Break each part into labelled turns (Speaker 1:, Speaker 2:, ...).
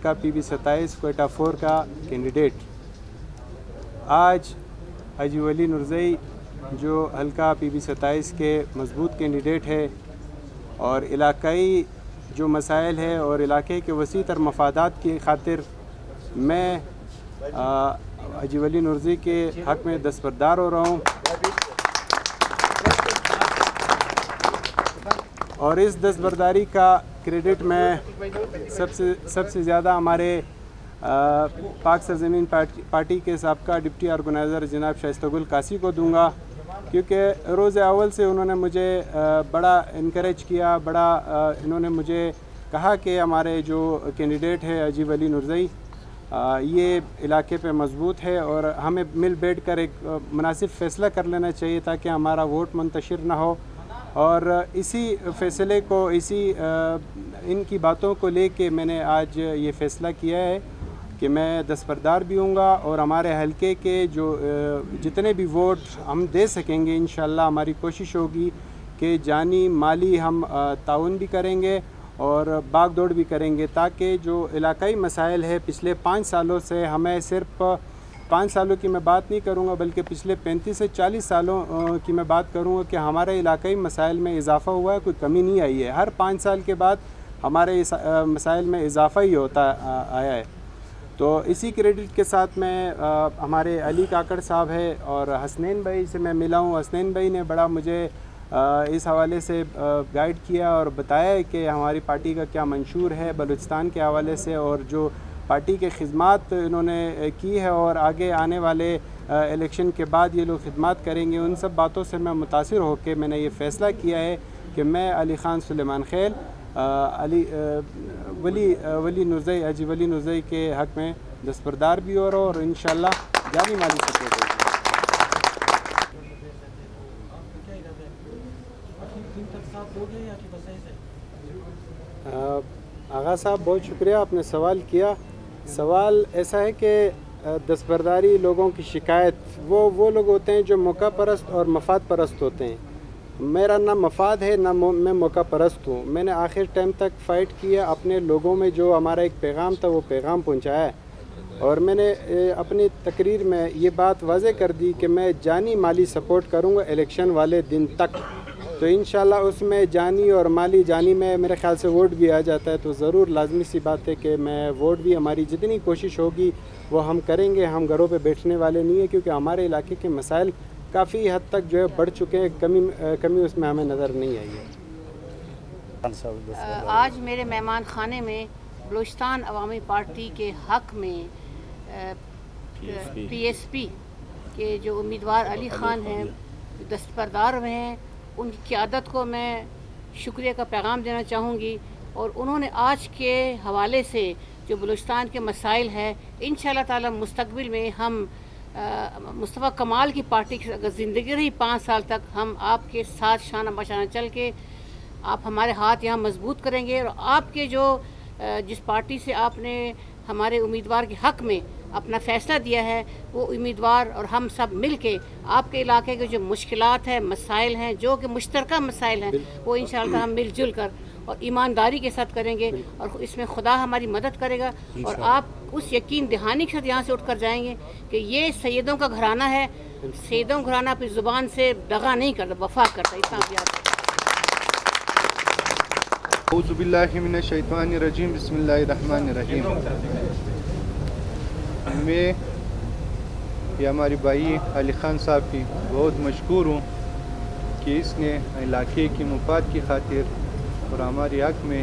Speaker 1: हल्का PB27 कोयटा 4 का candidate. आज हाजी वली नूरज़ई जो हल्का PB27 के मजबूत कैंडिडेट है और इलाकाई जो मसाइल है और इलाके के वसी तर मफादात की खातिर मैं हाजी वली नूरज़ई के हक़ में दस्तबरदार हो रहा हूँ और इस दस्तबरदारी का क्रेडिट मैं सबसे ज़्यादा हमारे पाक सरज़मीन पार्टी के साबका डिप्टी ऑर्गेनाइज़र जनाब शाइस्ता गुल कासी को दूंगा, क्योंकि रोज़ अव्वल से उन्होंने मुझे बड़ा इनकरेज किया, इन्होंने मुझे कहा कि हमारे जो कैंडिडेट है हाजी वली नूरज़ई ये इलाके पे मजबूत है और हमें मिल बैठ कर एक मुनासिब फ़ैसला कर लेना चाहिए ताकि हमारा वोट मुंतशिर ना हो। और इसी फ़ैसले को इनकी बातों को लेके मैंने आज ये फ़ैसला किया है कि मैं दस्तबरदार भी हूँगा और हमारे हलके के जो जितने भी वोट हम दे सकेंगे इंशाअल्लाह हमारी कोशिश होगी कि जानी माली हम ताउन भी करेंगे और भाग दौड़ भी करेंगे, ताकि जो इलाकाई मसाइल है पिछले 5 सालों से, हमें सिर्फ 5 सालों की मैं बात नहीं करूंगा बल्कि पिछले 35 से 40 सालों की मैं बात करूंगा कि हमारे इलाकाई मसाइल में इजाफ़ा हुआ है, कोई कमी नहीं आई है। हर 5 साल के बाद हमारे मसाइल में इजाफ़ा ही होता आया है। तो इसी क्रेडिट के साथ मैं हमारे अली काकड़ साहब है और हसनैन भाई से मैं मिला हूँ। हसनैन भाई ने बड़ा मुझे इस हवाले से गाइड किया और बताया है कि हमारी पार्टी का क्या मंशूर है बलूचिस्तान के हवाले से और जो पार्टी के खिदमात इन्होंने की है और आगे आने वाले इलेक्शन के बाद ये लोग खिदमात करेंगे। उन सब बातों से मैं मुतासिर होकर मैंने ये फ़ैसला किया है कि मैं अली ख़ान सुलेमान खैल वली नूरज़ई हाजी वली नूरज़ई के हक़ में दस्तबरदार भी हो रहा हूँ और इंशाअल्लाह जानी माली सपोर्ट होगी। आगा साहब बहुत शुक्रिया, आपने सवाल किया। सवाल ऐसा है कि दस्तबरदारी लोगों की शिकायत वो लोग होते हैं जो मौका परस्त और मफाद परस्त होते हैं। मेरा ना मफाद है ना मैं मौका परस्त हूँ। मैंने आखिर टाइम तक फ़ाइट किया, अपने लोगों में जो हमारा एक पैगाम था वो पैगाम पहुँचाया है और मैंने अपनी तकरीर में ये बात वाज़े कर दी कि मैं जानी माली सपोर्ट करूँगा इलेक्शन वाले दिन तक। तो इंशाल्लाह उसमें जानी और माली, जानी में मेरे ख़्याल से वोट भी आ जाता है, तो ज़रूर लाजमी सी बात है कि मैं वोट भी, हमारी जितनी कोशिश होगी वो हम करेंगे। हम घरों पे बैठने वाले नहीं है, क्योंकि हमारे इलाके के मसाइल काफ़ी हद तक जो है बढ़ चुके हैं, कमी उसमें हमें नज़र नहीं आई है।
Speaker 2: आज मेरे मेहमान खाने में बलूचिस्तान अवामी पार्टी के हक़ में PSP के जो उम्मीदवार अली ख़ान हैं दस्तबरदार हुए हैं, उनकी क़यादत को मैं शुक्रिया का पैगाम देना चाहूँगी। और उन्होंने आज के हवाले से जो बलूचिस्तान के मसाइल है, इंशाअल्लाह ताला मुस्तक़बिल में हम मुस्तफ़ा कमाल की पार्टी की अगर ज़िंदगी रही 5 साल तक, हम आपके साथ शाना बशाना चल के आप हमारे हाथ यहाँ मजबूत करेंगे और आपके जो जिस पार्टी से आपने हमारे उम्मीदवार के हक़ में अपना फ़ैसला दिया है, वो उम्मीदवार और हम सब मिल के आपके इलाके के जो मुश्किलात हैं, मसाइल हैं, जो कि मुश्तरका मसाइल हैं, वो इंशाअल्लाह हम मिलजुल कर और ईमानदारी के साथ करेंगे और इसमें खुदा हमारी मदद करेगा। और आप उस यकीन दहानी के साथ यहाँ से उठ कर जाएंगे कि ये सैयदों का घराना है। सैयदों का घराना अपनी ज़ुबान से दगा नहीं करता, वफा करता। इतना याद
Speaker 3: औज़ु बिल्लाहि मिनश शैतानिर रजीम, बिस्मिल्लाहिर रहमानिर रहीम। मैं ये हमारी भाई अली ख़ान साहब की बहुत मशकूर हूँ कि इसने इलाके की मुफाद की खातिर और हमारे हक़ में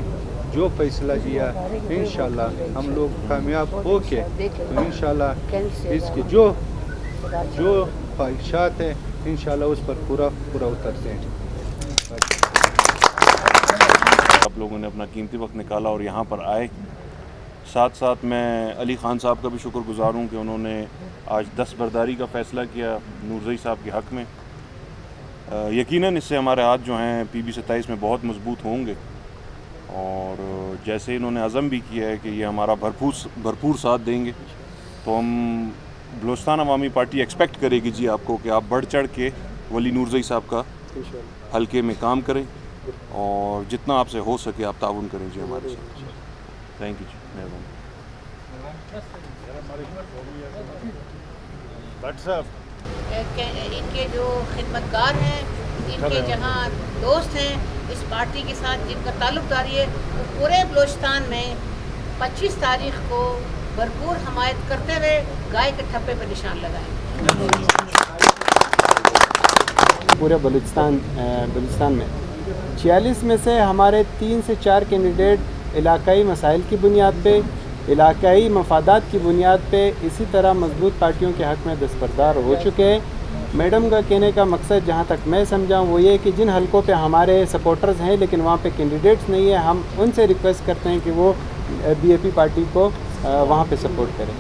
Speaker 3: जो फ़ैसला दिया, इंशाअल्लाह हम लोग कामयाब हो के तो इंशाअल्लाह इसकी जो ख्वाहिशात हैं इंशाअल्लाह उस पर पूरा उतरते हैं।
Speaker 4: आप लोगों ने अपना कीमती वक्त निकाला और यहाँ पर आए। साथ साथ मैं अली ख़ान साहब का भी शुक्रगुज़ार हूँ कि उन्होंने आज दस्तबरदारी का फ़ैसला किया नूरज़ई साहब के हक़ में। यकीनन इससे हमारे हाथ जो हैं PB27 में बहुत मजबूत होंगे और जैसे इन्होंने अज़म भी किया है कि ये हमारा भरपूर साथ देंगे, तो हम बलूचिस्तान अवामी पार्टी एक्सपेक्ट करेगी जी आपको कि आप बढ़ चढ़ के वली नूरज़ई साहब का हल्के में काम करें और जितना आपसे हो सके आप ताउन करें जी हमारे साथ। थैंक यू जी, मेहरबानी।
Speaker 2: इनके जो खिदमतगार हैं, इनके जहाँ दोस्त हैं इस पार्टी के साथ जिनका ताल्लुकदारी है, वो पूरे बलूचिस्तान में 25 तारीख को भरपूर हमायत करते हुए गाय के ठप्पे पर निशान लगाएं।
Speaker 1: पूरे बलूचिस्तान में 46 में से हमारे 3 से 4 कैंडिडेट इलाकाई मसाइल की बुनियाद पे, इलाकाई मफादात की बुनियाद पे इसी तरह मजबूत पार्टियों के हक़ में दस्तबरदार हो चुके हैं। मैडम का कहने का मकसद जहाँ तक मैं समझा वो ये कि जिन हलकों पे हमारे सपोर्टर्स हैं लेकिन वहाँ पे कैंडिडेट्स नहीं है, हम उनसे रिक्वेस्ट करते हैं कि वो BAP पार्टी को वहाँ पे सपोर्ट करें।